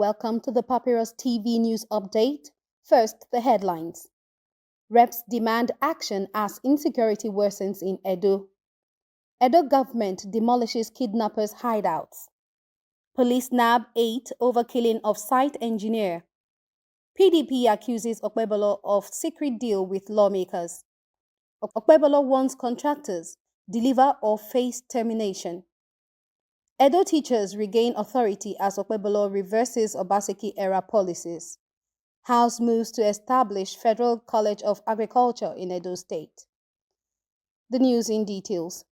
welcome to the Papyrus TV News Update. First, the headlines. Reps demand action as insecurity worsens in Edo. Edo government demolishes kidnappers' hideouts. Police nab 8 over killing of site engineer. PDP accuses Okpebolo of secret deal with lawmakers. Okpebolo warns contractors, deliver or face termination. Edo teachers regain authority as Okpebolo reverses Obaseki-era policies. House moves to establish Federal College of Agriculture in Edo State. The news in details.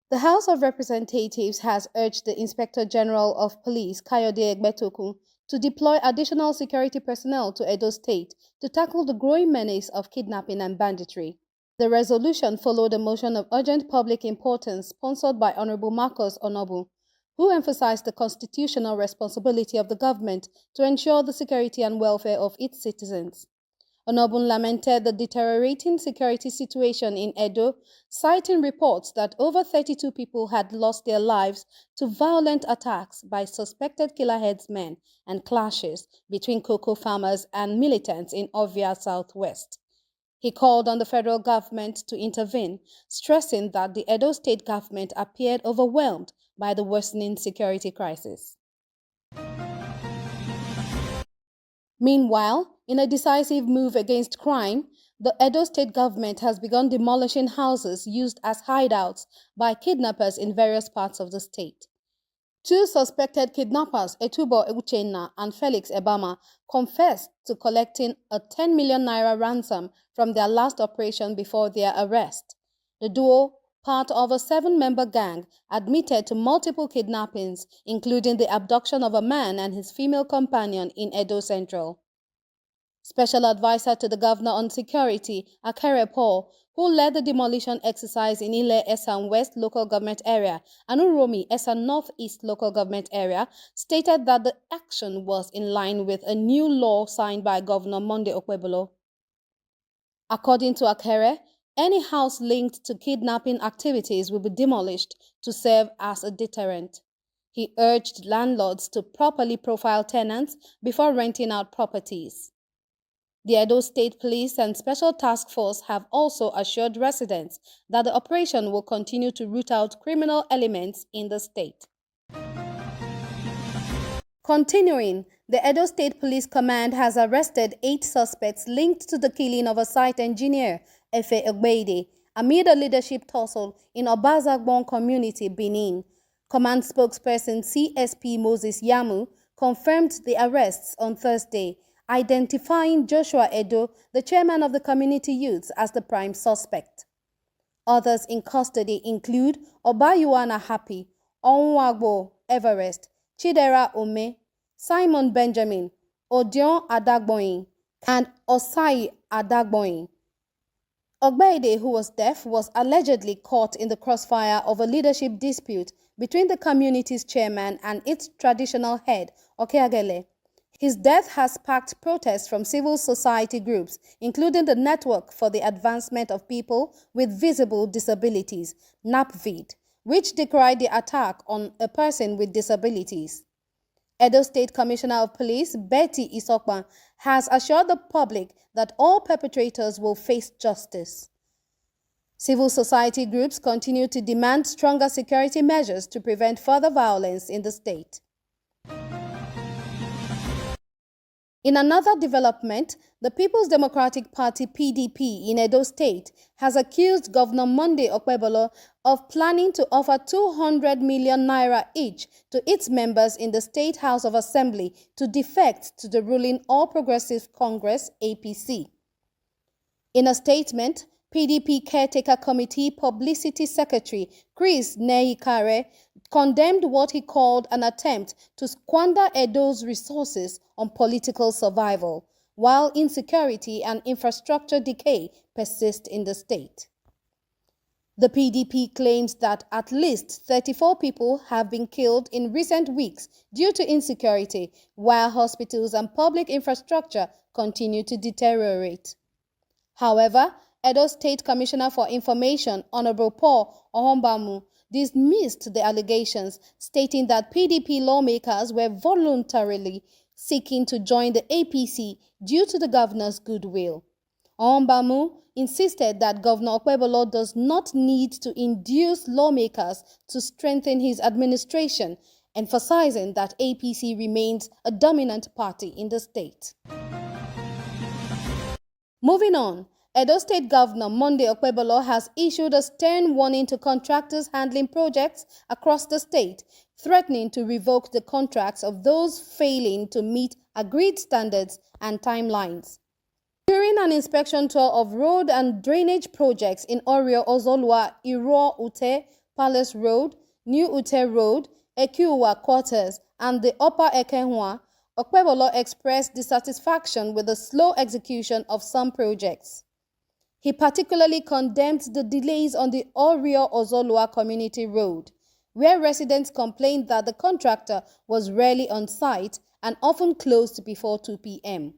The House of Representatives has urged the Inspector General of Police, Kayode Egbetokun, to deploy additional security personnel to Edo State to tackle the growing menace of kidnapping and banditry. The resolution followed a motion of urgent public importance sponsored by Honorable Marcus Onobu, who emphasized the constitutional responsibility of the government to ensure the security and welfare of its citizens. Onobu lamented the deteriorating security situation in Edo, citing reports that over 32 people had lost their lives to violent attacks by suspected killer headsmen and clashes between cocoa farmers and militants in Ovia Southwest. He called on the federal government to intervene, stressing that the Edo state government appeared overwhelmed by the worsening security crisis. Meanwhile, in a decisive move against crime, the Edo state government has begun demolishing houses used as hideouts by kidnappers in various parts of the state. Two suspected kidnappers, Etubo Uchenna and Felix Ebama, confessed to collecting a 10 million naira ransom from their last operation before their arrest. The duo, part of a 7-member gang, admitted to multiple kidnappings, including the abduction of a man and his female companion in Edo Central. Special Advisor to the Governor on Security, Akere Paul, who led the demolition exercise in Ile Esan West Local Government Area and Uromi Esan Northeast Local Government Area, stated that the action was in line with a new law signed by Governor Monday Okpebolo. According to Akere, any house linked to kidnapping activities will be demolished to serve as a deterrent. He urged landlords to properly profile tenants before renting out properties. The Edo State Police and Special Task Force have also assured residents that the operation will continue to root out criminal elements in the state. Continuing, the Edo State Police Command has arrested 8 suspects linked to the killing of a site engineer, Efe Ogbeide, amid a leadership tussle in Obazagbon community, Benin. Command spokesperson CSP Moses Yamu confirmed the arrests on Thursday, identifying Joshua Edo, the chairman of the community youths, as the prime suspect. Others in custody include Obayuana Happy, Onwagbo Everest, Chidera Ome, Simon Benjamin, Odion Adagboyin, and Osai Adagboyin. Ogbeide, who was deaf, was allegedly caught in the crossfire of a leadership dispute between the community's chairman and its traditional head, Okeagele. His death has sparked protests from civil society groups, including the Network for the Advancement of People with Visible Disabilities, NAPVID, which decried the attack on a person with disabilities. Edo State Commissioner of Police, Betty Isokban, has assured the public that all perpetrators will face justice. Civil society groups continue to demand stronger security measures to prevent further violence in the state. In another development, the People's Democratic Party (PDP) in Edo State has accused Governor Monday Okpebolo of planning to offer 200 million naira each to its members in the State House of Assembly to defect to the ruling All Progressive Congress (APC). In a statement, PDP Caretaker Committee Publicity Secretary Chris Neyikare condemned what he called an attempt to squander Edo's resources on political survival, while insecurity and infrastructure decay persist in the state. The PDP claims that at least 34 people have been killed in recent weeks due to insecurity, while hospitals and public infrastructure continue to deteriorate. However, Edo State Commissioner for Information, Honorable Paul Ohombamu, dismissed the allegations, stating that PDP lawmakers were voluntarily seeking to join the APC due to the governor's goodwill. Ombamu insisted that Governor Okpebholo does not need to induce lawmakers to strengthen his administration, emphasizing that APC remains a dominant party in the state. Moving on, Edo State Governor Monday Okpebholo has issued a stern warning to contractors handling projects across the state, threatening to revoke the contracts of those failing to meet agreed standards and timelines. During an inspection tour of road and drainage projects in Orio Ozolwa, Iro Ute, Palace Road, New Ute Road, Ekiuwa Quarters, and the Upper Ekenwa, Okpebholo expressed dissatisfaction with the slow execution of some projects. He particularly condemned the delays on the Orio Ozolwa Community Road, where residents complained that the contractor was rarely on site and often closed before 2 p.m.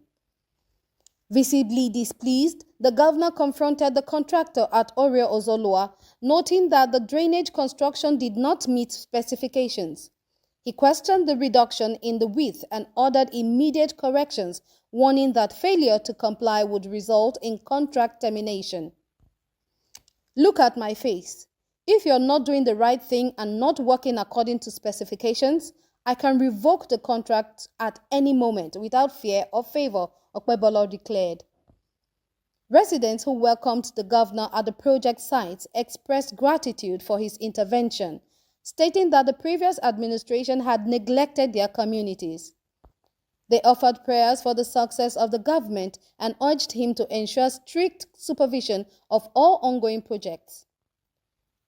Visibly displeased, the governor confronted the contractor at Orio Ozolwa, noting that the drainage construction did not meet specifications. He questioned the reduction in the width and ordered immediate corrections, warning that failure to comply would result in contract termination. Look at my face. If you're not doing the right thing and not working according to specifications, I can revoke the contract at any moment without fear or favor, Okpebholo declared. Residents who welcomed the governor at the project sites expressed gratitude for his intervention, stating that the previous administration had neglected their communities. They offered prayers for the success of the government and urged him to ensure strict supervision of all ongoing projects.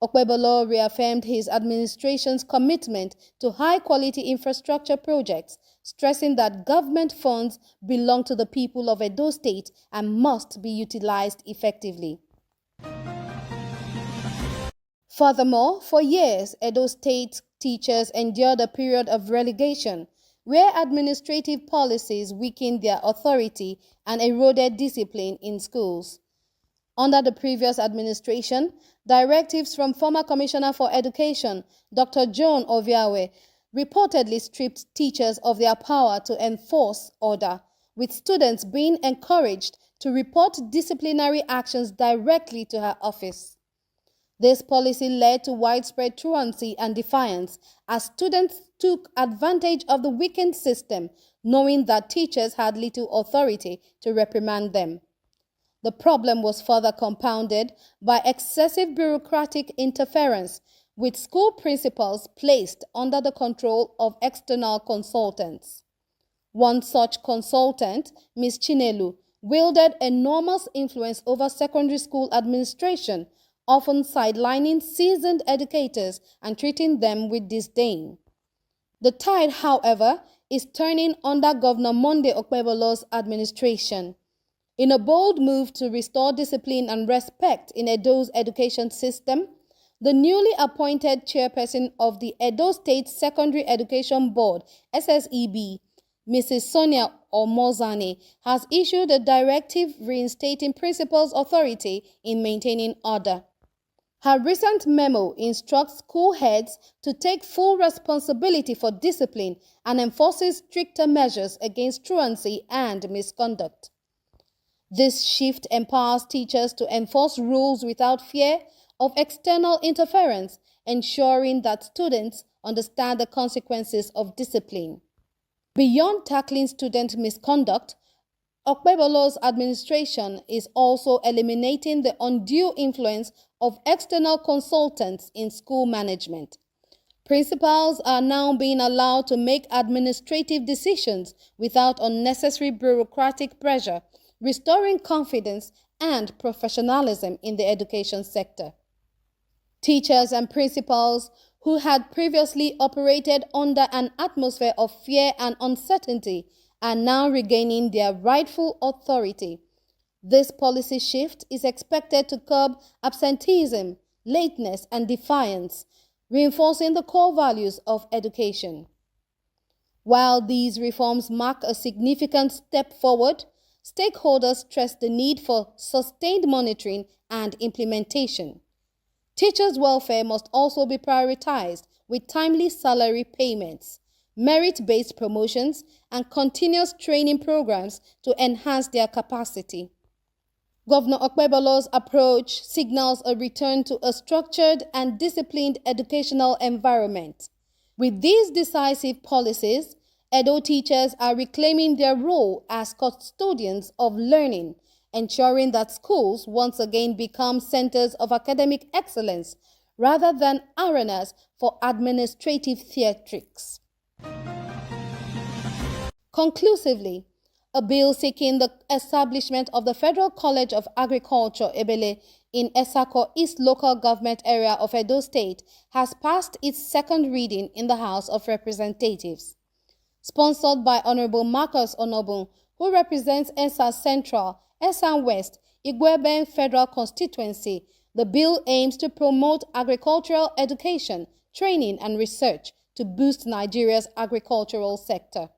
Okpebholo reaffirmed his administration's commitment to high-quality infrastructure projects, stressing that government funds belong to the people of Edo State and must be utilized effectively. Furthermore, for years, Edo State teachers endured a period of relegation, where administrative policies weakened their authority and eroded discipline in schools. Under the previous administration, directives from former Commissioner for Education, Dr. John Oviawe, reportedly stripped teachers of their power to enforce order, with students being encouraged to report disciplinary actions directly to her office. This policy led to widespread truancy and defiance as students took advantage of the weakened system, knowing that teachers had little authority to reprimand them. The problem was further compounded by excessive bureaucratic interference, with school principals placed under the control of external consultants. One such consultant, Ms. Chinelu, wielded enormous influence over secondary school administration, often sidelining seasoned educators and treating them with disdain. The tide, however, is turning under Governor Monday Okpebholo's administration. In a bold move to restore discipline and respect in Edo's education system, the newly appointed chairperson of the Edo State Secondary Education Board, SSEB, Mrs. Sonia Omozane, has issued a directive reinstating principals' authority in maintaining order. Her recent memo instructs school heads to take full responsibility for discipline and enforces stricter measures against truancy and misconduct. This shift empowers teachers to enforce rules without fear of external interference, ensuring that students understand the consequences of discipline. Beyond tackling student misconduct, Okpebholo's administration is also eliminating the undue influence of external consultants in school management. Principals are now being allowed to make administrative decisions without unnecessary bureaucratic pressure, restoring confidence and professionalism in the education sector. Teachers and principals who had previously operated under an atmosphere of fear and uncertainty are now regaining their rightful authority. This policy shift is expected to curb absenteeism, lateness, and defiance, reinforcing the core values of education. While these reforms mark a significant step forward, stakeholders stress the need for sustained monitoring and implementation. Teachers' welfare must also be prioritized with timely salary payments, merit-based promotions, and continuous training programs to enhance their capacity. Governor Okpebolo's approach signals a return to a structured and disciplined educational environment. With these decisive policies, Edo teachers are reclaiming their role as custodians of learning, ensuring that schools once again become centers of academic excellence rather than arenas for administrative theatrics. Conclusively, a bill seeking the establishment of the Federal College of Agriculture, Ebele, in Esako East Local Government Area of Edo State has passed its second reading in the House of Representatives. Sponsored by Honorable Marcus Onobun, who represents Esa Central, Esa West, Igweben Federal Constituency, the bill aims to promote agricultural education, training, and research to boost Nigeria's agricultural sector.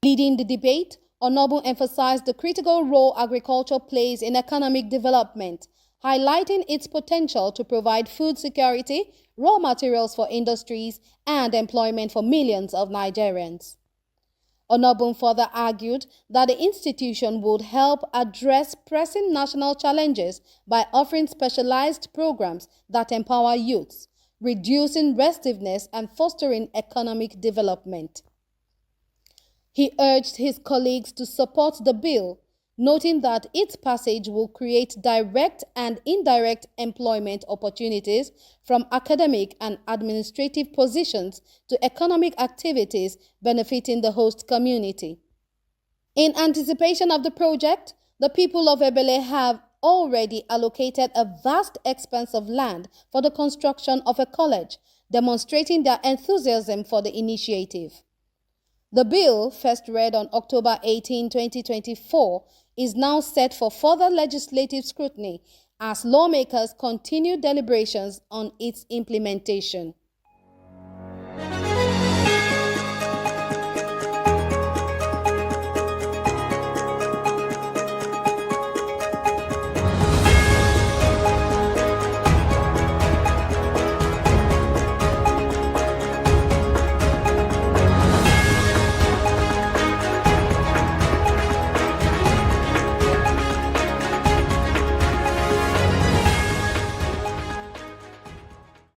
Leading the debate, Onobun emphasized the critical role agriculture plays in economic development, highlighting its potential to provide food security, raw materials for industries, and employment for millions of Nigerians. Onobun further argued that the institution would help address pressing national challenges by offering specialized programs that empower youths, reducing restiveness and fostering economic development. He urged his colleagues to support the bill, noting that its passage will create direct and indirect employment opportunities from academic and administrative positions to economic activities benefiting the host community. In anticipation of the project, the people of Ebele have already allocated a vast expanse of land for the construction of a college, demonstrating their enthusiasm for the initiative. The bill, first read on October 18, 2024, is now set for further legislative scrutiny as lawmakers continue deliberations on its implementation.